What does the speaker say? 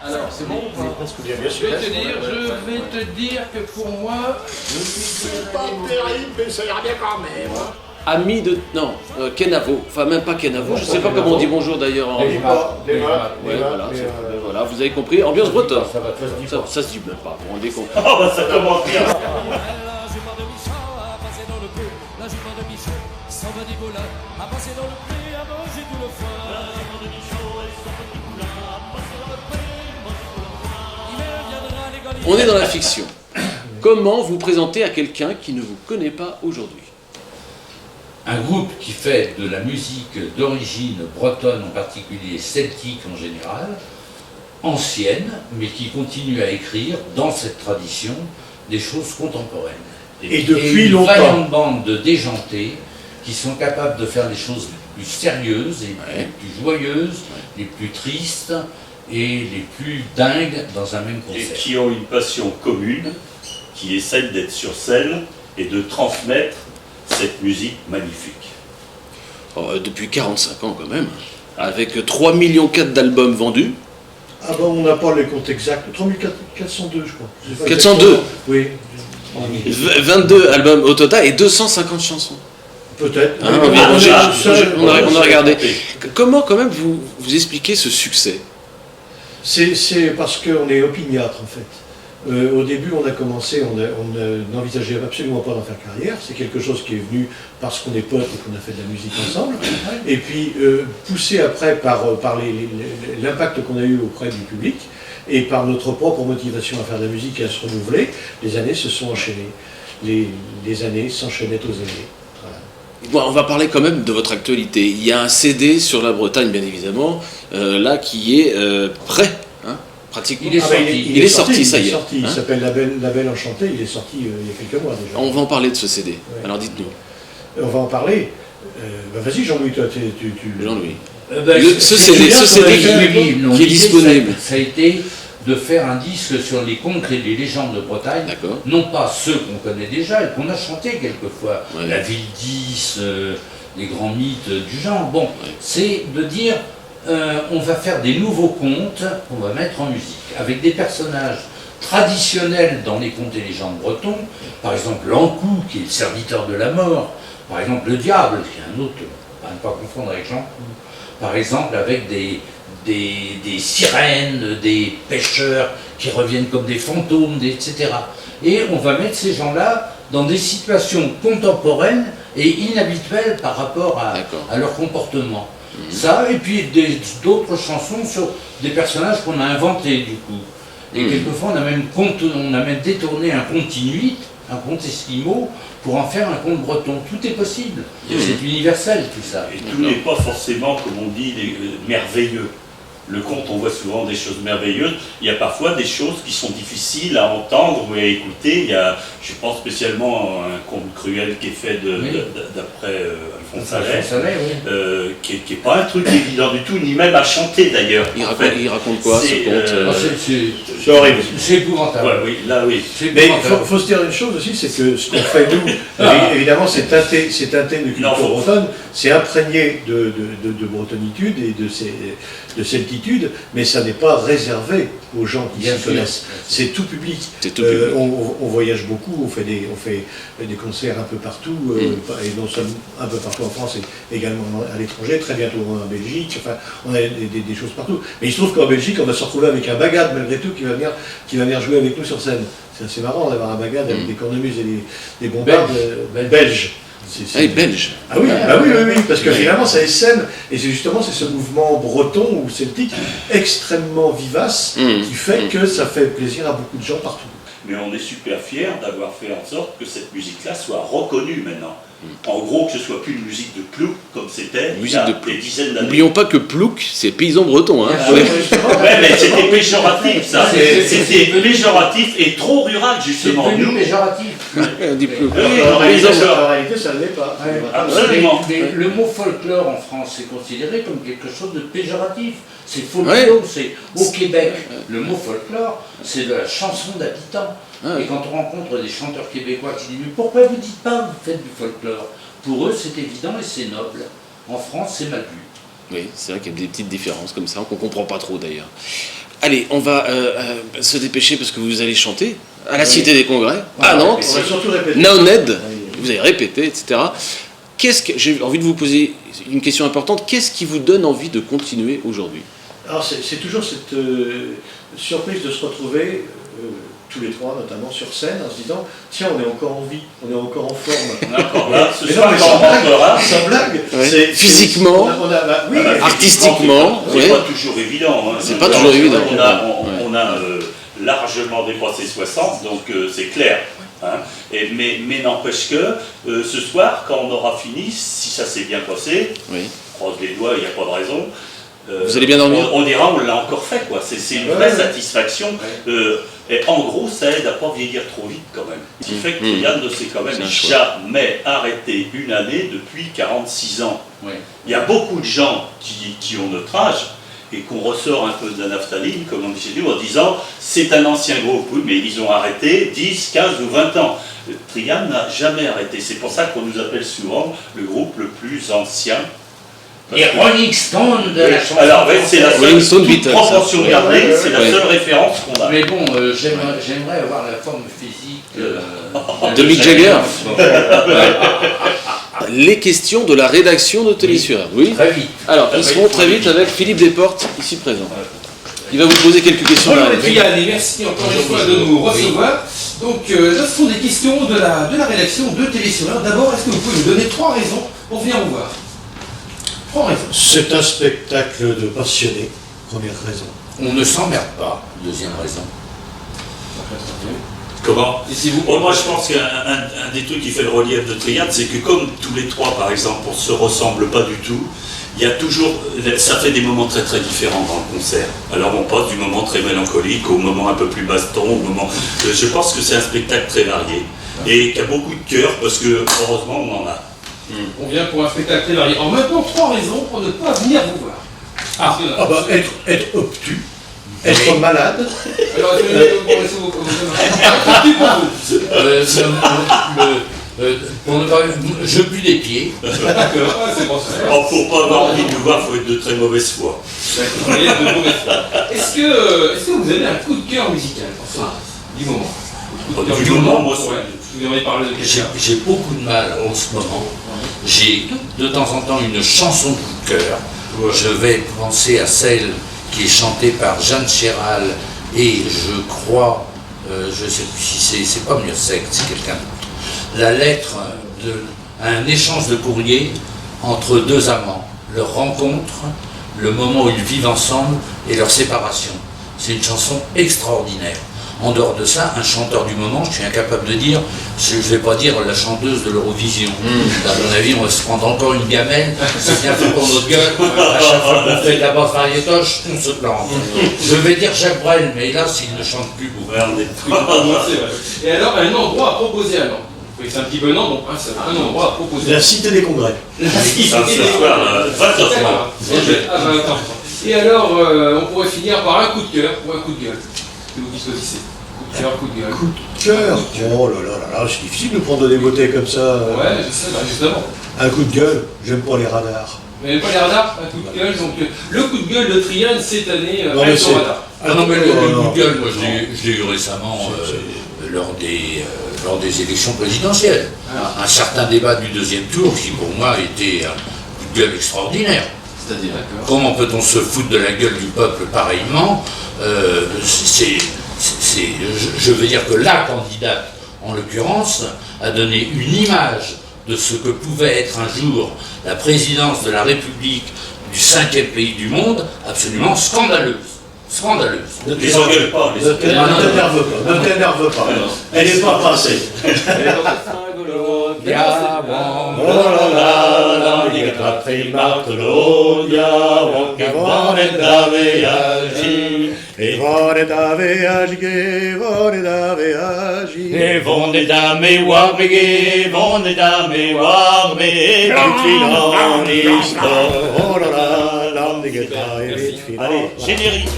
Alors, c'est bon ou pas? Je vais te dire que pour moi... C'est pas terrible, mais ça ira bien quand même. Ami de... Non, Kenavo. Enfin, même pas Kenavo. Je sais pas comment on dit bonjour d'ailleurs en... Ouais, voilà, voilà, vous avez compris. Ambiance bretonne. Ça se dit même pas, vous vous rendez compte. Oh bah ça commence bien. On est dans la fiction. Comment vous présentez à quelqu'un qui ne vous connaît pas aujourd'hui? Un groupe qui fait de la musique d'origine bretonne, en particulier celtique en général, ancienne, mais qui continue à écrire dans cette tradition des choses contemporaines. Et depuis une longtemps. vaillante bande de déjantés qui sont capables de faire des choses les plus sérieuses, les plus joyeuses, les plus tristes et les plus dingues dans un même Et concert. qui ont une passion commune, qui est celle d'être sur scène et de transmettre cette musique magnifique. Depuis 45 ans quand même, avec 3,4 millions d'albums vendus. Ah ben on n'a pas les comptes exacts, 3402 je crois. Je sais pas 402. Oui. 22 albums au total et 250 chansons. Peut-être. Hein, on a regardé. Comment quand même vous expliquez ce succès? C'est parce qu'on est opiniâtre en fait. Au début, on a commencé, on n'envisageait absolument pas d'en faire carrière. C'est quelque chose qui est venu parce qu'on est potes et qu'on a fait de la musique ensemble. Et puis, poussé après par l'impact qu'on a eu auprès du public et par notre propre motivation à faire de la musique et à se renouveler, les années se sont enchaînées. Les années s'enchaînaient aux années. Bon, on va parler quand même de votre actualité. Il y a un CD sur la Bretagne, bien évidemment, là qui est prêt. Pratiquement. Il est sorti. Ça y est. Il s'appelle La Belle Enchantée, il est sorti il y a quelques mois déjà. On va en parler de ce CD, Ouais. alors dites-nous. On va en parler. Vas-y Jean-Louis, toi Jean-Louis. Ce CD qui est disponible. Ça a été de faire un disque sur les contes et les légendes de Bretagne, non pas ceux qu'on connaît déjà et qu'on a chantés quelquefois, la ville 10, les grands mythes du genre. Bon, c'est de dire on va faire des nouveaux contes qu'on va mettre en musique, avec des personnages traditionnels dans les contes et légendes bretons, par exemple l'Ancou, qui est le serviteur de la mort, par exemple le diable, qui est un autre, à ne pas confondre avec Jean-Cou, par exemple avec des sirènes, des pêcheurs qui reviennent comme des fantômes, etc. Et on va mettre ces gens-là dans des situations contemporaines et inhabituelles par rapport à leur comportement. Ça, et puis d'autres chansons sur des personnages qu'on a inventés du coup. Et quelquefois on a même détourné un conte inuit, un conte esquimau, pour en faire un conte breton. Tout est possible. C'est universel tout ça. Et tout n'est pas forcément, comme on dit, merveilleux. Le conte, on voit souvent des choses merveilleuses. Il y a parfois des choses qui sont difficiles à entendre ou à écouter. Je pense spécialement à un conte cruel qui est fait d'après Alphonse Allais, qui n'est pas un truc évident du tout, ni même à chanter d'ailleurs. Il raconte quoi ce conte? C'est horrible. C'est épouvantable. Ouais, oui. Mais il faut se dire une chose aussi, c'est que ce qu'on fait nous, évidemment c'est teinté de culture bretonne, c'est imprégné de bretonitude et de celtitude, mais ça n'est pas réservé aux gens qui s'y connaissent. C'est tout public. On voyage beaucoup, on fait des concerts un peu partout, et non seulement un peu partout en France et également à l'étranger, très bientôt en Belgique, enfin on a des choses partout. Mais il se trouve qu'en Belgique, on va se retrouver avec un bagad malgré tout qui va venir jouer avec nous sur scène. C'est assez marrant d'avoir un bagad avec des cornemuses et des bombardes belges. Belge. Ah oui, parce que finalement ça essaime, et c'est ce mouvement breton ou celtique extrêmement vivace qui fait que ça fait plaisir à beaucoup de gens partout. Mais on est super fiers d'avoir fait en sorte que cette musique-là soit reconnue maintenant. En gros, que ce soit plus une musique de plouc comme c'était il y a des dizaines d'années. N'oublions pas que plouc, c'est paysan breton. Hein. Mais c'était péjoratif ça. C'était péjoratif et trop rural justement. C'est devenu péjoratif. On dit plouc. En réalité, ça ne l'est pas. Absolument. Le mot folklore en France est considéré comme quelque chose de péjoratif. C'est folklore, c'est au Québec. Le mot folklore, c'est de la chanson d'habitants. Et quand on rencontre des chanteurs québécois qui disent « Mais pourquoi vous ne dites pas vous faites du folklore ?» Pour eux, c'est évident et c'est noble. En France, c'est mal vu. Oui, c'est vrai qu'il y a des petites différences comme ça, qu'on ne comprend pas trop d'ailleurs. Allez, on va se dépêcher parce que vous allez chanter à la Cité des Congrès, à Nantes. On va surtout répéter. Now Ned, vous avez répété, etc. J'ai envie de vous poser une question importante. Qu'est-ce qui vous donne envie de continuer aujourd'hui? Alors c'est toujours cette surprise de se retrouver, tous les trois notamment, sur scène, en se disant tiens, on est encore en vie, on est encore en forme. D'accord, là, ce Mais soir, non, mais quand on rentrera, sans blague. Ouais. Physiquement, Oui, artistiquement, c'est ouais. pas toujours évident. Hein. C'est pas toujours évident. On a largement dépassé 60, donc c'est clair. Hein. Mais n'empêche que ce soir, quand on aura fini, si ça s'est bien passé, Oui. croise les doigts, il n'y a pas de raison. Vous allez bien dormir? On dira on l'a encore fait, quoi. C'est une vraie satisfaction. Et en gros, ça aide à ne pas vieillir trop vite quand même. Ce qui fait que Trian ne s'est quand même jamais arrêté une année depuis 46 ans. Oui. Il y a beaucoup de gens qui ont notre âge et qu'on ressort un peu de la naphtaline, comme on dit chez nous, en disant c'est un ancien groupe, oui, mais ils ont arrêté 10, 15 ou 20 ans. Trian n'a jamais arrêté. C'est pour ça qu'on nous appelle souvent le groupe le plus ancien. Les Rolling Stones de la chanson. Alors, c'est la Rolling seule, Stone toute Beatles, proportion gardée, c'est la seule référence qu'on a. Mais bon, j'aimerais avoir la forme physique de Mick Jagger. Les questions de la rédaction de Télé-sur-Heure. Oui. Très vite. Alors, ils seront très vite avec Philippe Desportes, ici présent. Il va vous poser quelques questions. Bonjour les Trian et merci encore une fois de nous recevoir. Donc là, ce sont des questions de la rédaction de Télé-sur-Heure. D'abord, est-ce que vous pouvez nous donner 3 raisons pour venir vous voir? 3 raisons. C'est un spectacle de passionnés, première raison. On ne s'emmerde pas, deuxième raison. Comment? Et si vous... Moi, je pense qu'un des trucs qui fait le relief de Trian, c'est que comme tous les trois, par exemple, on ne se ressemble pas du tout, il y a toujours, ça fait des moments très très différents dans le concert. Alors on passe du moment très mélancolique au moment un peu plus baston, au moment... Je pense que c'est un spectacle très varié et qui a beaucoup de cœur parce que heureusement on en a. On vient pour un spectacle très varié. Alors maintenant, 3 raisons pour ne pas venir vous voir. Être obtus, être malade. Alors, je pue des pieds. D'accord, c'est bon ça. Alors, pour pas avoir envie de nous voir, il faut être de très mauvaise foi. Est-ce que vous avez un coup de cœur musical du moment? Du moment, moi, vous avez parlé de quelqu'un. J'ai beaucoup de mal en ce moment. J'ai de temps en temps une chanson de coup de cœur. Je vais penser à celle qui est chantée par Jeanne Chéral et je crois, je ne sais plus si c'est pas Miersec, c'est quelqu'un d'autre. La lettre un échange de courrier entre 2 amants, leur rencontre, le moment où ils vivent ensemble et leur séparation. C'est une chanson extraordinaire. En dehors de ça, un chanteur du moment, je suis incapable de dire, je ne vais pas dire la chanteuse de l'Eurovision. À mon avis, on va se prendre encore une gamelle, c'est bien fait pour notre gueule. À chaque fois qu'on fait de la basse variétoche, on se plante. Je vais dire Jacques Brel, mais hélas, il ne chante plus beaucoup. Et alors, un endroit à proposer à Nantes. C'est un petit peu Nantes, donc un endroit à proposer. La Cité des Congrès. Et alors, on pourrait finir par un coup de cœur ou un coup de gueule. Que vous choisissez. Coup de cœur, coup de gueule. Coup de cœur. Oh là là là là, c'est difficile de prendre des beautés comme ça. Ouais, je sais, justement. Un coup de gueule, j'aime pas les radars. Vous n'avez pas les radars? Un coup de gueule, donc le coup de gueule de Trian cette année Non, mais avec son radar. Ah non, mais le coup de gueule, moi je l'ai eu récemment lors des élections présidentielles. Un certain débat du 2e tour qui pour moi était un coup de gueule extraordinaire. C'est-à-dire, comment peut-on se foutre de la gueule du peuple pareillement? Je veux dire que la candidate, en l'occurrence, a donné une image de ce que pouvait être un jour la présidence de la République du 5e pays du monde, absolument scandaleuse. Scandaleuse. Ne t'énerve pas, ne t'énerve pas. Elle n'est pas passée. Allez, générique.